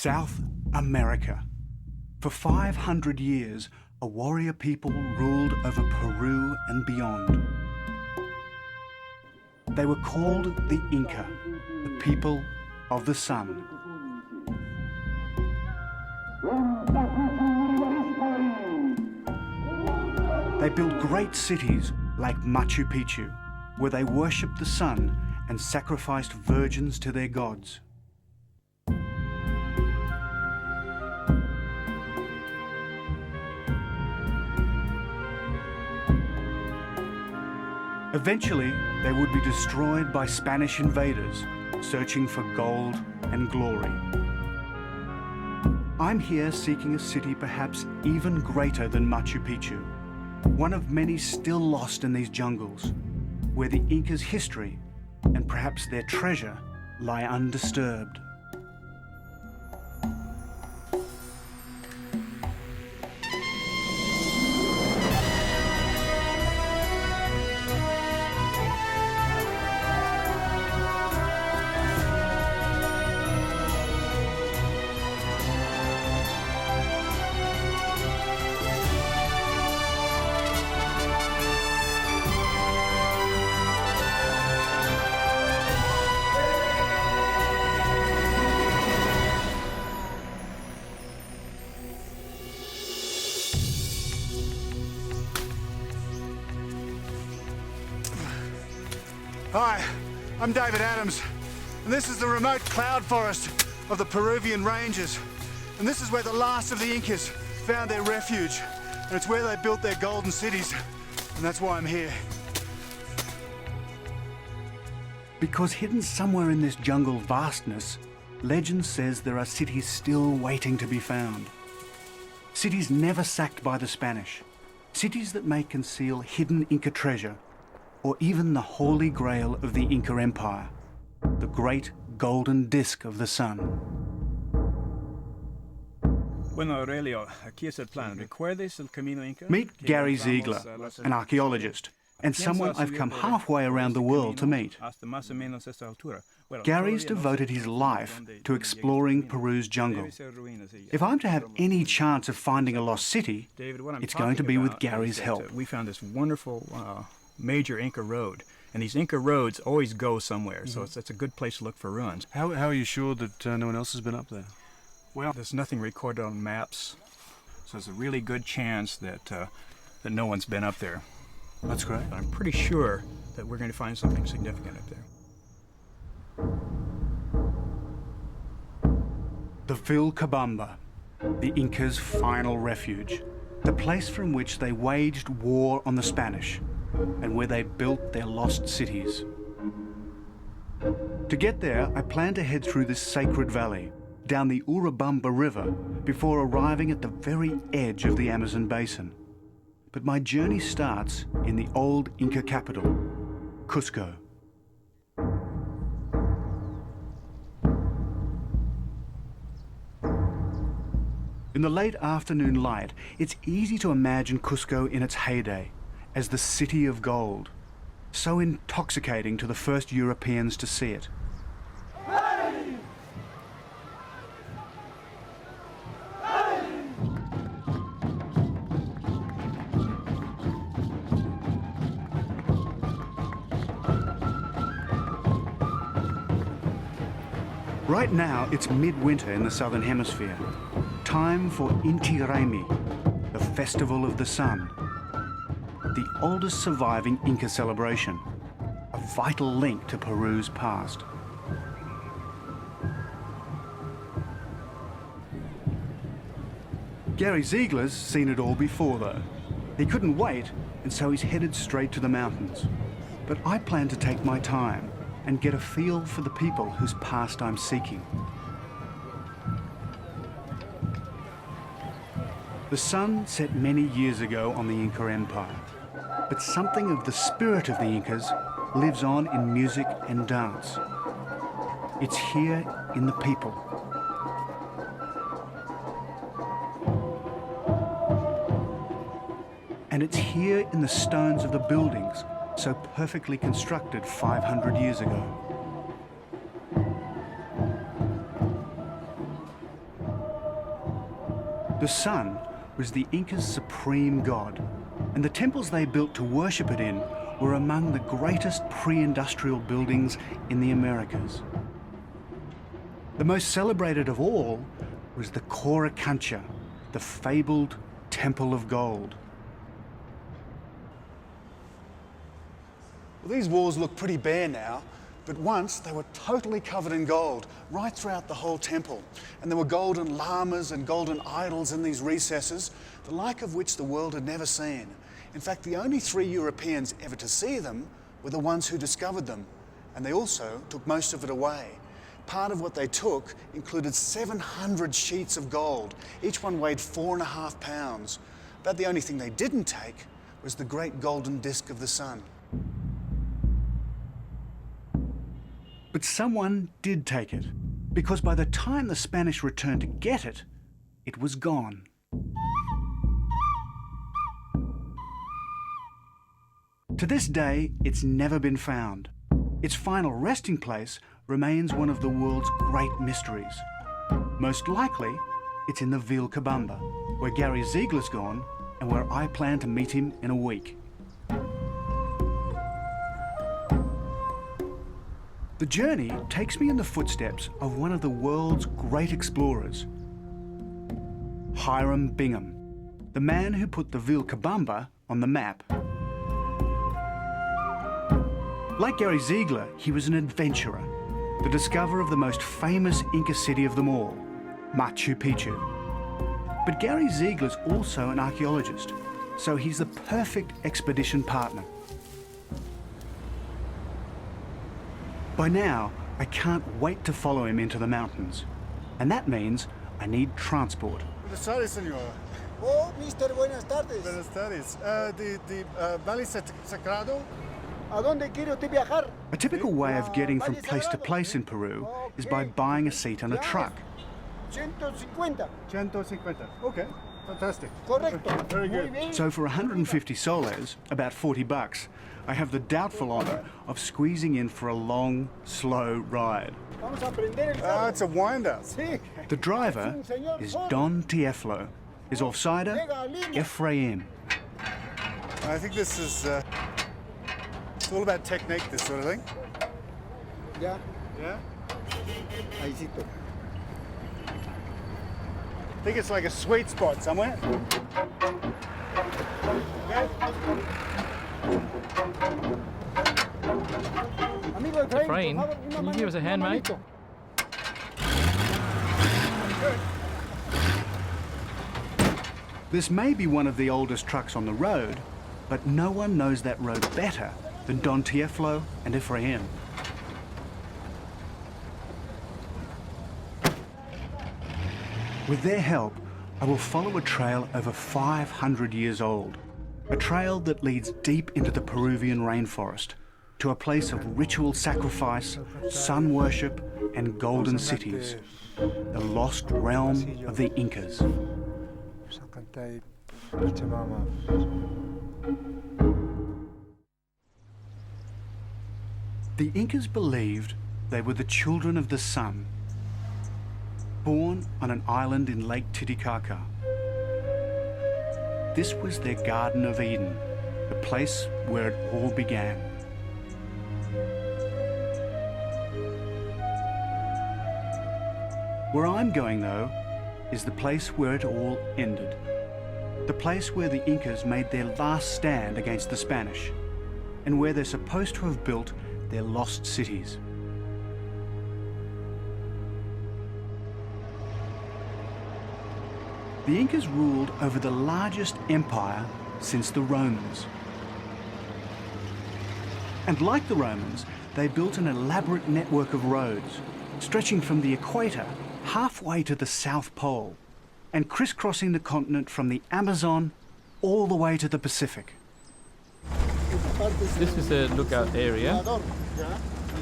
South America. For 500 years, a warrior people ruled over Peru and beyond. They were called the Inca, the people of the sun. They built great cities like Machu Picchu, where they worshipped the sun and sacrificed virgins to their gods. Eventually, they would be destroyed by Spanish invaders searching for gold and glory. I'm here seeking a city perhaps even greater than Machu Picchu, one of many still lost in these jungles, where the Incas' history and perhaps their treasure lie undisturbed. Hi, I'm David Adams, and this is the remote cloud forest of the Peruvian ranges. And this is where the last of the Incas found their refuge, and it's where they built their golden cities, and that's why I'm here. Because hidden somewhere in this jungle vastness, legend says there are cities still waiting to be found. Cities never sacked by the Spanish. Cities that may conceal hidden Inca treasure, or even the holy grail of the Inca Empire, the great golden disk of the sun. Bueno, Aurelio, aquí es el plan. ¿Recuerdes el camino Inca? Meet Gary Ziegler, an archaeologist, and someone I've come halfway around the world to meet. Gary's devoted his life to exploring Peru's jungle. If I'm to have any chance of finding a lost city, it's going to be with Gary's help. We found this wonderful major Inca road, and these Inca roads always go somewhere, so it's a good place to look for ruins. How are you sure that no one else has been up there? Well, there's nothing recorded on maps, so it's a really good chance that that no one's been up there. That's great. But I'm pretty sure that we're going to find something significant up there. The Vilcabamba, the Incas' final refuge, the place from which they waged war on the Spanish, and where they built their lost cities. To get there, I plan to head through this sacred valley, down the Urubamba River, before arriving at the very edge of the Amazon basin. But my journey starts in the old Inca capital, Cusco. In the late afternoon light, it's easy to imagine Cusco in its heyday, as the city of gold, so intoxicating to the first Europeans to see it. Right now, it's midwinter in the southern hemisphere. Time for Inti Raymi, the festival of the sun. The oldest surviving Inca celebration, a vital link to Peru's past. Gary Ziegler's seen it all before, though. He couldn't wait, and so he's headed straight to the mountains. But I plan to take my time and get a feel for the people whose past I'm seeking. The sun set many years ago on the Inca Empire. But something of the spirit of the Incas lives on in music and dance. It's here in the people. And it's here in the stones of the buildings, so perfectly constructed 500 years ago. The sun was the Incas' supreme god, and the temples they built to worship it in were among the greatest pre-industrial buildings in the Americas. The most celebrated of all was the Korikancha, the fabled Temple of Gold. Well, these walls look pretty bare now, but once they were totally covered in gold right throughout the whole temple. And there were golden llamas and golden idols in these recesses, the like of which the world had never seen. In fact, the only 3 Europeans ever to see them were the ones who discovered them, and they also took most of it away. Part of what they took included 700 sheets of gold. Each one weighed 4.5 pounds. But the only thing they didn't take was the great golden disc of the sun. But someone did take it, because by the time the Spanish returned to get it, it was gone. To this day, it's never been found. Its final resting place remains one of the world's great mysteries. Most likely, it's in the Vilcabamba, where Gary Ziegler's gone and where I plan to meet him in a week. The journey takes me in the footsteps of one of the world's great explorers, Hiram Bingham, the man who put the Vilcabamba on the map. Like Gary Ziegler, he was an adventurer, the discoverer of the most famous Inca city of them all, Machu Picchu. But Gary Ziegler's also an archaeologist, so he's the perfect expedition partner. By now, I can't wait to follow him into the mountains. And that means I need transport. Buenas tardes, senora. Oh, mister, buenas tardes. Buenas tardes. The Valle Sagrado? ¿A dónde quiere usted viajar? A typical way of getting from place to place in Peru is by buying a seat on a truck. 150. 150. Okay, fantastic. Correcto. Very good. Muy bien. So for 150 soles, about $40, I have the doubtful honor of squeezing in for a long, slow ride. Vamos a prender el carro. It's a wind-up. Sí. The driver is Don Tieflo. His offsider, Ephraim. I think this is it's all about technique, this sort of thing. Ya, Yeah? ahícito. I think it's like a sweet spot somewhere. Okay. Amigo Efraín, Efraín, por favor, can you give us a hand, mate? manito. This may be one of the oldest trucks on the road, but no one knows that road better than Don Tieflo and Ephraim. With their help, I will follow a trail over 500 years old, a trail that leads deep into the Peruvian rainforest, to a place of ritual sacrifice, sun worship, and golden cities, the lost realm of the Incas. The Incas believed they were the children of the sun, born on an island in Lake Titicaca. This was their Garden of Eden, the place where it all began. Where I'm going, though, is the place where it all ended. The place where the Incas made their last stand against the Spanish, and where they're supposed to have built their lost cities. The Incas ruled over the largest empire since the Romans. And like the Romans, they built an elaborate network of roads, stretching from the equator halfway to the South Pole, and crisscrossing the continent from the Amazon all the way to the Pacific. This is a lookout area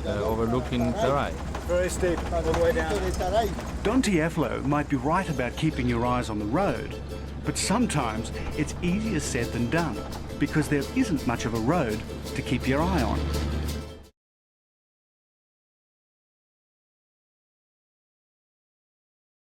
overlooking Taray. Very steep, all the way down. Don Tieflo might be right about keeping your eyes on the road, but sometimes it's easier said than done, because there isn't much of a road to keep your eye on.